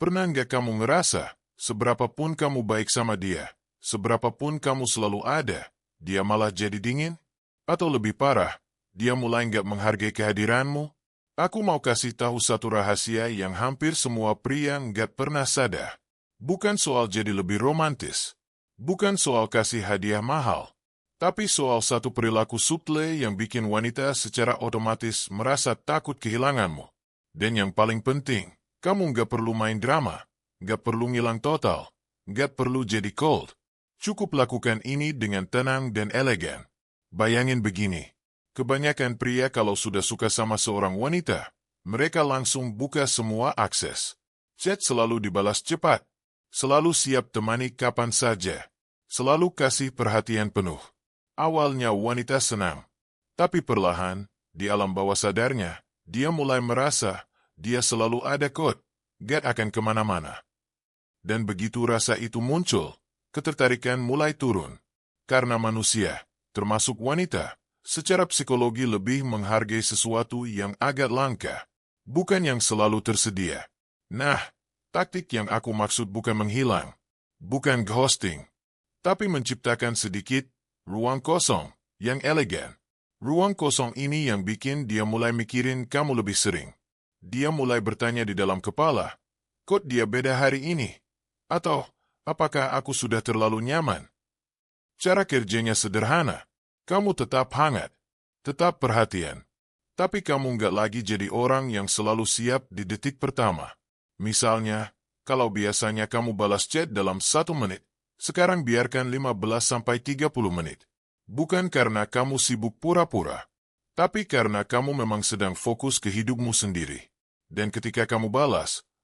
Pernah nggak kamu ngerasa, seberapapun kamu baik sama dia, seberapapun kamu selalu ada, dia malah jadi dingin? Atau lebih parah, dia mulai nggak menghargai kehadiranmu? Aku mau kasih tahu satu rahasia yang hampir semua pria nggak pernah sadar. Bukan soal jadi lebih romantis. Bukan soal kasih hadiah mahal. Tapi soal satu perilaku subtle yang bikin wanita secara otomatis merasa takut kehilanganmu. Dan yang paling penting, kamu nggak perlu main drama, nggak perlu ngilang total, nggak perlu jadi cold. Cukup lakukan ini dengan tenang dan elegan. Bayangin begini, kebanyakan pria kalau sudah suka sama seorang wanita, mereka langsung buka semua akses. Chat selalu dibalas cepat, selalu siap temani kapan saja, selalu kasih perhatian penuh. Awalnya wanita senang, tapi perlahan, di alam bawah sadarnya, dia mulai merasa, dia selalu ada gak akan kemana-mana. Dan begitu rasa itu muncul, ketertarikan mulai turun. Karena manusia, termasuk wanita, secara psikologi lebih menghargai sesuatu yang agak langka, bukan yang selalu tersedia. Nah, taktik yang aku maksud bukan menghilang, bukan ghosting, tapi menciptakan sedikit ruang kosong yang elegan. Ruang kosong ini yang bikin dia mulai mikirin kamu lebih sering. Dia mulai bertanya di dalam kepala, kok dia beda hari ini? Atau, apakah aku sudah terlalu nyaman? Cara kerjanya sederhana. Kamu tetap hangat, tetap perhatian. Tapi kamu nggak lagi jadi orang yang selalu siap di detik pertama. Misalnya, kalau biasanya kamu balas chat dalam 1 menit, sekarang biarkan 15-30 menit. Bukan karena kamu sibuk pura-pura, tapi karena kamu memang sedang fokus ke hidupmu sendiri. Dan ketika kamu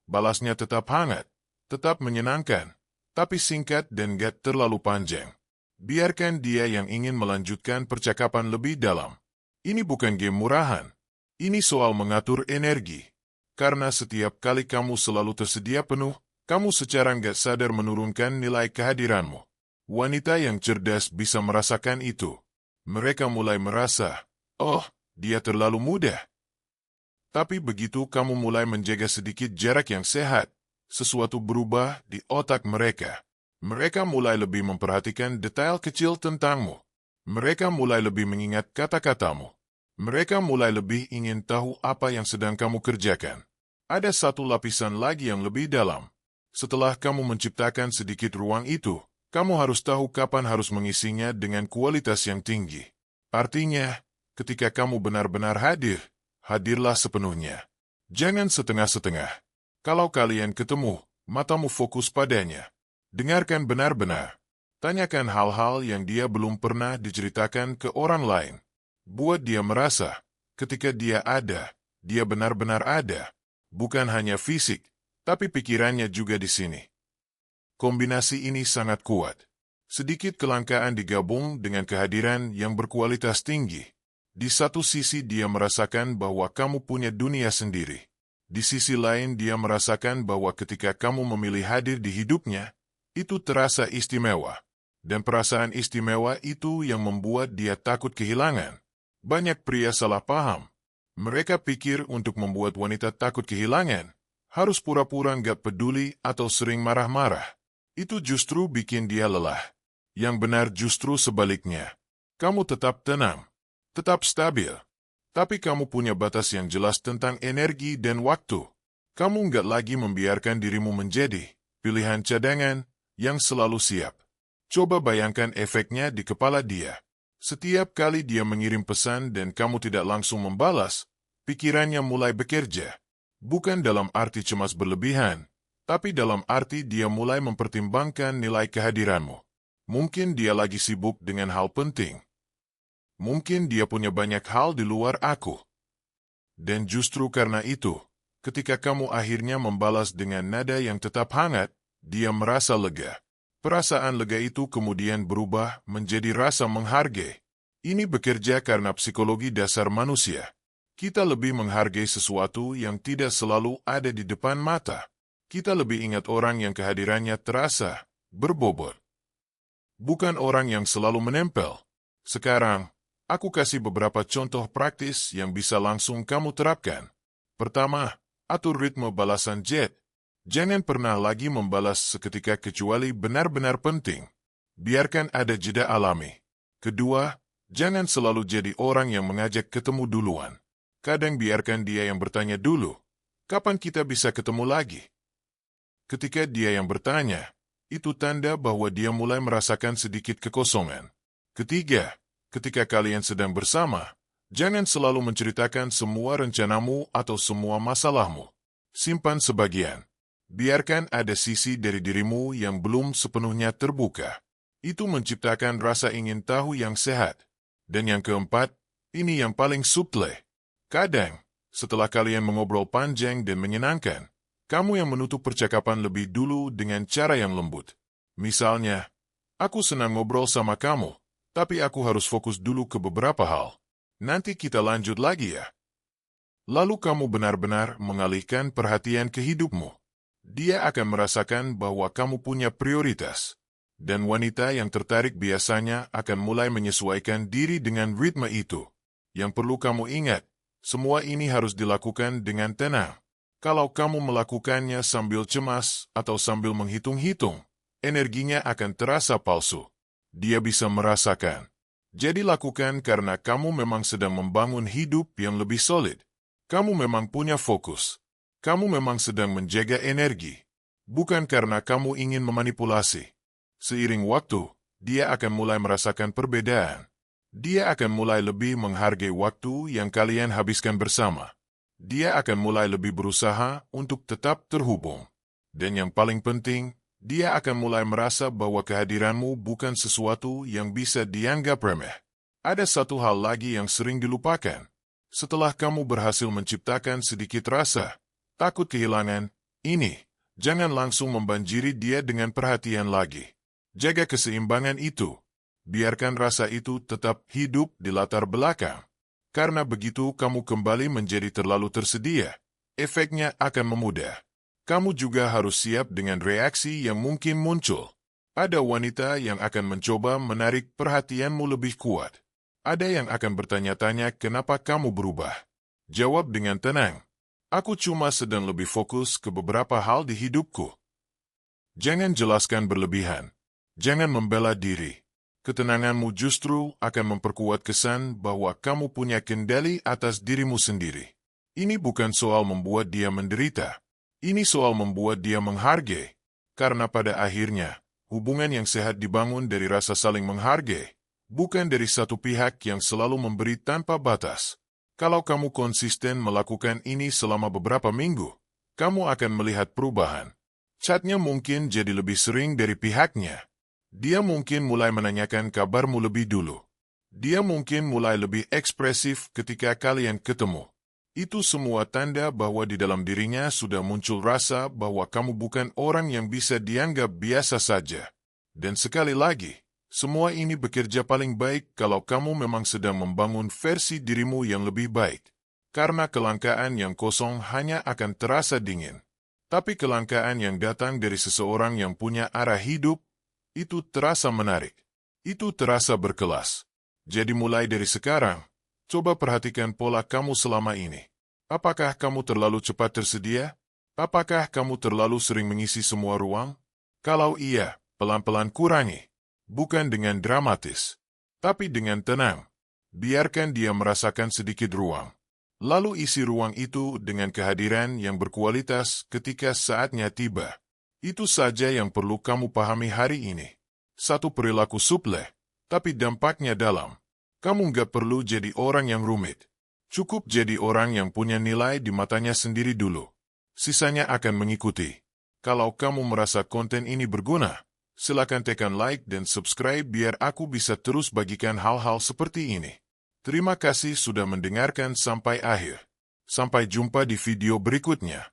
balasnya tetap hangat, tetap menyenangkan, tapi singkat dan gak terlalu panjang. Biarkan dia yang ingin melanjutkan percakapan lebih dalam. Ini bukan game murahan. Ini soal mengatur energi. Karena setiap kali kamu selalu tersedia penuh, kamu secara nggak sadar menurunkan nilai kehadiranmu. Wanita yang cerdas bisa merasakan itu. Mereka mulai merasa, oh, dia terlalu mudah. Tapi begitu kamu mulai menjaga sedikit jarak yang sehat, sesuatu berubah di otak mereka. Mereka mulai lebih memperhatikan detail kecil tentangmu. Mereka mulai lebih mengingat kata-katamu. Mereka mulai lebih ingin tahu apa yang sedang kamu kerjakan. Ada satu lapisan lagi yang lebih dalam. Setelah kamu menciptakan sedikit ruang itu, kamu harus tahu kapan harus mengisinya dengan kualitas yang tinggi. Artinya, ketika kamu benar-benar hadir, hadirlah sepenuhnya. Jangan setengah-setengah. Kalau kalian ketemu, matamu fokus padanya. Dengarkan benar-benar. Tanyakan hal-hal yang dia belum pernah diceritakan ke orang lain. Buat dia merasa, ketika dia ada, dia benar-benar ada. Bukan hanya fisik, tapi pikirannya juga di sini. Kombinasi ini sangat kuat. Sedikit kelangkaan digabung dengan kehadiran yang berkualitas tinggi. Di satu sisi dia merasakan bahwa kamu punya dunia sendiri. Di sisi lain dia merasakan bahwa ketika kamu memilih hadir di hidupnya, itu terasa istimewa. Dan perasaan istimewa itu yang membuat dia takut kehilangan. Banyak pria salah paham. Mereka pikir untuk membuat wanita takut kehilangan, harus pura-pura nggak peduli atau sering marah-marah. Itu justru bikin dia lelah. Yang benar justru sebaliknya. Kamu tetap tenang, tetap stabil. Tapi kamu punya batas yang jelas tentang energi dan waktu. Kamu nggak lagi membiarkan dirimu menjadi pilihan cadangan yang selalu siap. Coba bayangkan efeknya di kepala dia. Setiap kali dia mengirim pesan dan kamu tidak langsung membalas, pikirannya mulai bekerja. Bukan dalam arti cemas berlebihan, tapi dalam arti dia mulai mempertimbangkan nilai kehadiranmu. Mungkin dia lagi sibuk dengan hal penting. Mungkin dia punya banyak hal di luar aku. Dan justru karena itu, ketika kamu akhirnya membalas dengan nada yang tetap hangat, dia merasa lega. Perasaan lega itu kemudian berubah menjadi rasa menghargai. Ini bekerja karena psikologi dasar manusia. Kita lebih menghargai sesuatu yang tidak selalu ada di depan mata. Kita lebih ingat orang yang kehadirannya terasa berbobot. Bukan orang yang selalu menempel. Sekarang, aku kasih beberapa contoh praktis yang bisa langsung kamu terapkan. Pertama, atur ritme balasan chat. Jangan pernah lagi membalas seketika kecuali benar-benar penting. Biarkan ada jeda alami. Kedua, jangan selalu jadi orang yang mengajak ketemu duluan. Kadang biarkan dia yang bertanya dulu, kapan kita bisa ketemu lagi? Ketika dia yang bertanya, itu tanda bahwa dia mulai merasakan sedikit kekosongan. Ketiga, ketika kalian sedang bersama, jangan selalu menceritakan semua rencanamu atau semua masalahmu. Simpan sebagian. Biarkan ada sisi dari dirimu yang belum sepenuhnya terbuka. Itu menciptakan rasa ingin tahu yang sehat. Dan yang keempat, ini yang paling subtle. Kadang, setelah kalian mengobrol panjang dan menyenangkan, kamu yang menutup percakapan lebih dulu dengan cara yang lembut. Misalnya, aku senang ngobrol sama kamu, tapi aku harus fokus dulu ke beberapa hal. Nanti kita lanjut lagi ya. Lalu kamu benar-benar mengalihkan perhatian ke hidupmu. Dia akan merasakan bahwa kamu punya prioritas. Dan wanita yang tertarik biasanya akan mulai menyesuaikan diri dengan ritme itu. Yang perlu kamu ingat, semua ini harus dilakukan dengan tenang. Kalau kamu melakukannya sambil cemas atau sambil menghitung-hitung, energinya akan terasa palsu. Dia bisa merasakan. Jadi lakukan karena kamu memang sedang membangun hidup yang lebih solid. Kamu memang punya fokus. Kamu memang sedang menjaga energi, bukan karena kamu ingin memanipulasi. Seiring waktu, dia akan mulai merasakan perbedaan. Dia akan mulai lebih menghargai waktu yang kalian habiskan bersama. Dia akan mulai lebih berusaha untuk tetap terhubung. Dan yang paling penting, dia akan mulai merasa bahwa kehadiranmu bukan sesuatu yang bisa dianggap remeh. Ada satu hal lagi yang sering dilupakan. Setelah kamu berhasil menciptakan sedikit rasa takut kehilangan, ini, jangan langsung membanjiri dia dengan perhatian lagi. Jaga keseimbangan itu. Biarkan rasa itu tetap hidup di latar belakang. Karena begitu kamu kembali menjadi terlalu tersedia, efeknya akan memudah. Kamu juga harus siap dengan reaksi yang mungkin muncul. Ada wanita yang akan mencoba menarik perhatianmu lebih kuat. Ada yang akan bertanya-tanya kenapa kamu berubah. Jawab dengan tenang. Aku cuma sedang lebih fokus ke beberapa hal di hidupku. Jangan jelaskan berlebihan. Jangan membela diri. Ketenanganmu justru akan memperkuat kesan bahwa kamu punya kendali atas dirimu sendiri. Ini bukan soal membuat dia menderita. Ini soal membuat dia menghargai. Karena pada akhirnya, hubungan yang sehat dibangun dari rasa saling menghargai, bukan dari satu pihak yang selalu memberi tanpa batas. Kalau kamu konsisten melakukan ini selama beberapa minggu, kamu akan melihat perubahan. Chatnya mungkin jadi lebih sering dari pihaknya. Dia mungkin mulai menanyakan kabarmu lebih dulu. Dia mungkin mulai lebih ekspresif ketika kalian ketemu. Itu semua tanda bahwa di dalam dirinya sudah muncul rasa bahwa kamu bukan orang yang bisa dianggap biasa saja. Dan sekali lagi, semua ini bekerja paling baik kalau kamu memang sedang membangun versi dirimu yang lebih baik. Karena kelangkaan yang kosong hanya akan terasa dingin. Tapi kelangkaan yang datang dari seseorang yang punya arah hidup, itu terasa menarik. Itu terasa berkelas. Jadi mulai dari sekarang, coba perhatikan pola kamu selama ini. Apakah kamu terlalu cepat tersedia? Apakah kamu terlalu sering mengisi semua ruang? Kalau iya, pelan-pelan kurangi. Bukan dengan dramatis, tapi dengan tenang. Biarkan dia merasakan sedikit ruang. Lalu isi ruang itu dengan kehadiran yang berkualitas ketika saatnya tiba. Itu saja yang perlu kamu pahami hari ini. Satu perilaku suple, tapi dampaknya dalam. Kamu nggak perlu jadi orang yang rumit. Cukup jadi orang yang punya nilai di matanya sendiri dulu. Sisanya akan mengikuti. Kalau kamu merasa konten ini berguna, silakan tekan like dan subscribe biar aku bisa terus bagikan hal-hal seperti ini. Terima kasih sudah mendengarkan sampai akhir. Sampai jumpa di video berikutnya.